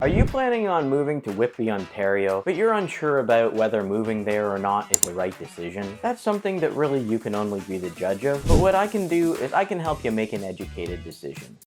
Are you planning on moving to Whitby, Ontario, but you're unsure about whether moving there or not is the right decision? That's something that really you can only be the judge of, but what I can do is I can help you make an educated decision.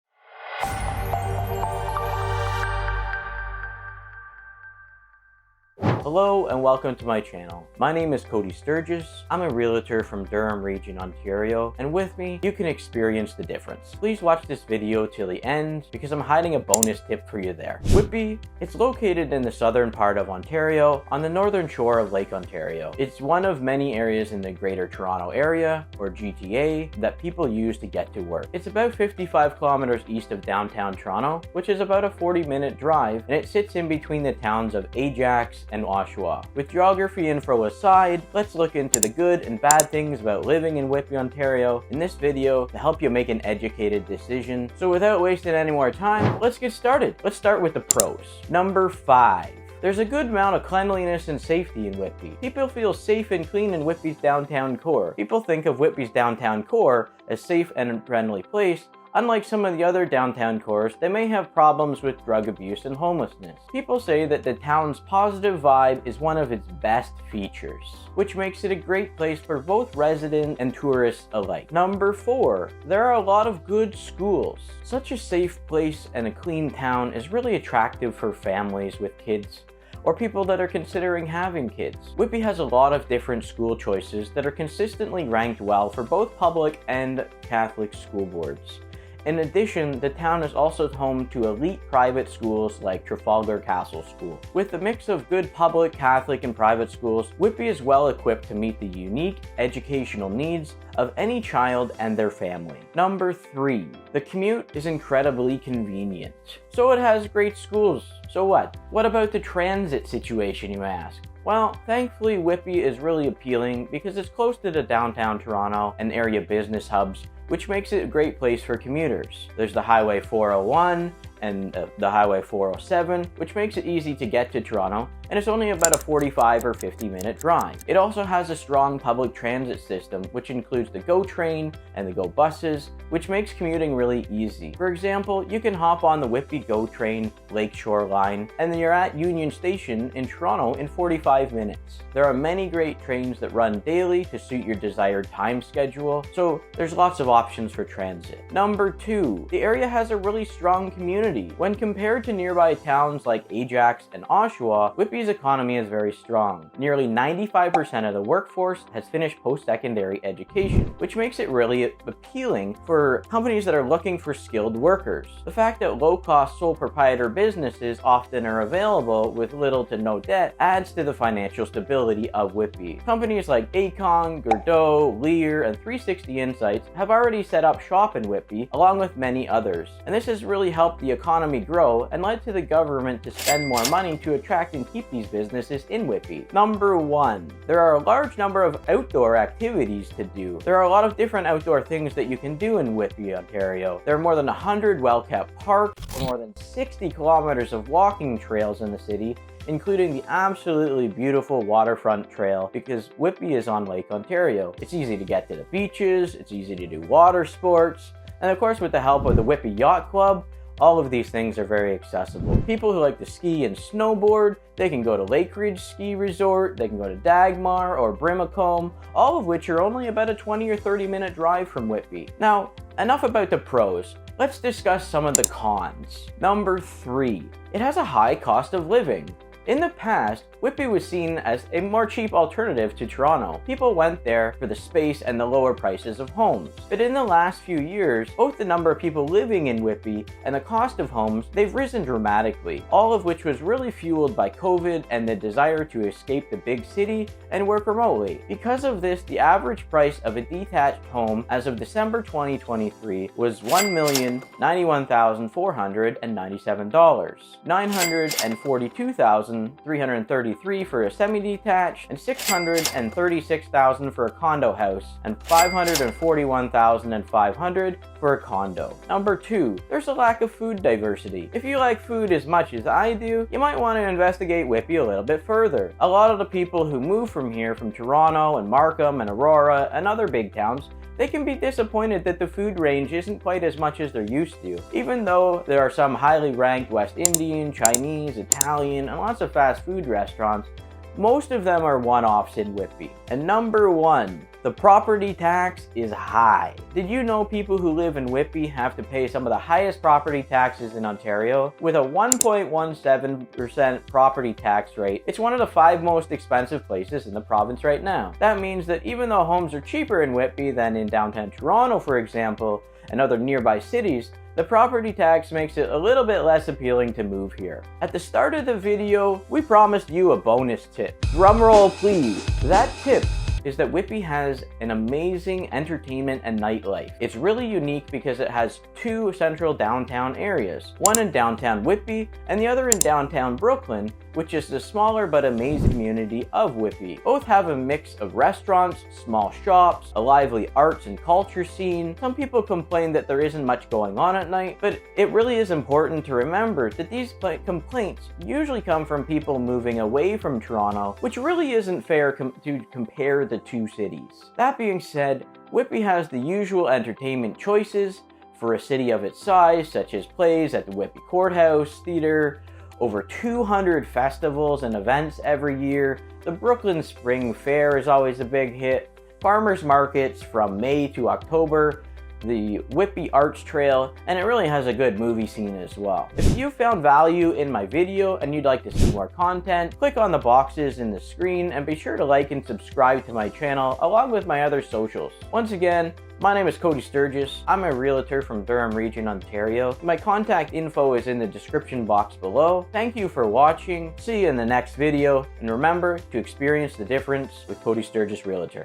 Hello and welcome to my channel. My name is Cody Sturgess. I'm a realtor from Durham Region, Ontario, and with me, you can experience the difference. Please watch this video till the end because I'm hiding a bonus tip for you there. Whitby, it's located in the southern part of Ontario on the northern shore of Lake Ontario. It's one of many areas in the Greater Toronto Area, or GTA, that people use to get to work. It's about 55 kilometers east of downtown Toronto, which is about a 40-minute drive, and it sits in between the towns of Ajax and Oshawa. With geography info aside, let's look into the good and bad things about living in Whitby, Ontario in this video to help you make an educated decision. So without wasting any more time, let's get started. Let's start with the pros. Number 5. There's a good amount of cleanliness and safety in Whitby. People feel safe and clean in Whitby's downtown core. People think of Whitby's downtown core as safe and friendly place. Unlike some of the other downtown cores, they may have problems with drug abuse and homelessness. People say that the town's positive vibe is one of its best features, which makes it a great place for both residents and tourists alike. Number 4, there are a lot of good schools. Such a safe place and a clean town is really attractive for families with kids or people that are considering having kids. Whitby has a lot of different school choices that are consistently ranked well for both public and Catholic school boards. In addition, the town is also home to elite private schools like Trafalgar Castle School. With a mix of good public, Catholic, and private schools, Whitby is well equipped to meet the unique educational needs of any child and their family. Number 3, the commute is incredibly convenient. So it has great schools. So what? What about the transit situation, you ask? Well, thankfully Whitby is really appealing because it's close to the downtown Toronto and area business hubs, which makes it a great place for commuters. There's the Highway 401 and the Highway 407, which makes it easy to get to Toronto, and it's only about a 45 or 50-minute drive. It also has a strong public transit system, which includes the GO train and the GO buses, which makes commuting really easy. For example, you can hop on the Whitby GO train Lakeshore line, and then you're at Union Station in Toronto in 45 minutes. There are many great trains that run daily to suit your desired time schedule, so there's lots of options for transit. Number 2, the area has a really strong community. When compared to nearby towns like Ajax and Oshawa, Whitby's economy is very strong. Nearly 95% of the workforce has finished post-secondary education, which makes it really appealing for companies that are looking for skilled workers. The fact that low-cost sole proprietor businesses often are available with little to no debt adds to the financial stability of Whitby. Companies like Acon, Godot, Lear, and 360 Insights have already set up shop in Whitby, along with many others. And this has really helped the economy grow and led to the government to spend more money to attract and keep these businesses in Whitby. Number 1, there are a large number of outdoor activities to do. There are a lot of different outdoor things that you can do in Whitby, Ontario. There are more than 100 well-kept parks, and more than 60 kilometers of walking trails in the city, including the absolutely beautiful waterfront trail because Whitby is on Lake Ontario. It's easy to get to the beaches, it's easy to do water sports, and of course with the help of the Whitby Yacht Club, all of these things are very accessible. People who like to ski and snowboard, they can go to Lake Ridge Ski Resort, they can go to Dagmar or Brimacombe, all of which are only about a 20 or 30-minute drive from Whitby. Now, enough about the pros. Let's discuss some of the cons. Number 3, it has a high cost of living. In the past, Whitby was seen as a more cheap alternative to Toronto. People went there for the space and the lower prices of homes. But in the last few years, both the number of people living in Whitby and the cost of homes, they've risen dramatically, all of which was really fueled by COVID and the desire to escape the big city and work remotely. Because of this, the average price of a detached home as of December 2023 was $1,091,497, $942,333 for a semi-detached, and $636,000 for a condo house, and $541,500 for a condo. Number 2, there's a lack of food diversity. If you like food as much as I do, you might want to investigate Whitby a little bit further. A lot of the people who move from here, from Toronto and Markham and Aurora and other big towns, they can be disappointed that the food range isn't quite as much as they're used to. Even though there are some highly ranked West Indian, Chinese, Italian, and lots of fast food restaurants, most of them are one-offs in Whitby. And number 1, the property tax is high. Did you know people who live in Whitby have to pay some of the highest property taxes in Ontario? With a 1.17% property tax rate, it's one of the 5 most expensive places in the province right now. That means that even though homes are cheaper in Whitby than in downtown Toronto, for example, and other nearby cities, the property tax makes it a little bit less appealing to move here. At the start of the video, we promised you a bonus tip. Drumroll please. That tip is that Whitby has an amazing entertainment and nightlife. It's really unique because it has 2 central downtown areas, one in downtown Whitby and the other in downtown Brooklyn, which is the smaller but amazing community of Whitby. Both have a mix of restaurants, small shops, a lively arts and culture scene. Some people complain that there isn't much going on at night, but it really is important to remember that these complaints usually come from people moving away from Toronto, which really isn't fair to compare the 2 cities. That being said, Whitby has the usual entertainment choices for a city of its size, such as plays at the Whitby Courthouse Theatre, over 200 festivals and events every year. The Brooklyn Spring Fair is always a big hit. Farmers markets from May to October, the Whitby Arts Trail, and it really has a good movie scene as well. If you found value in my video and you'd like to see more content, click on the boxes in the screen and be sure to like and subscribe to my channel along with my other socials. Once again, my name is Cody Sturgess. I'm a realtor from Durham Region, Ontario. My contact info is in the description box below. Thank you for watching. See you in the next video, and remember to experience the difference with Cody Sturgess Realtor.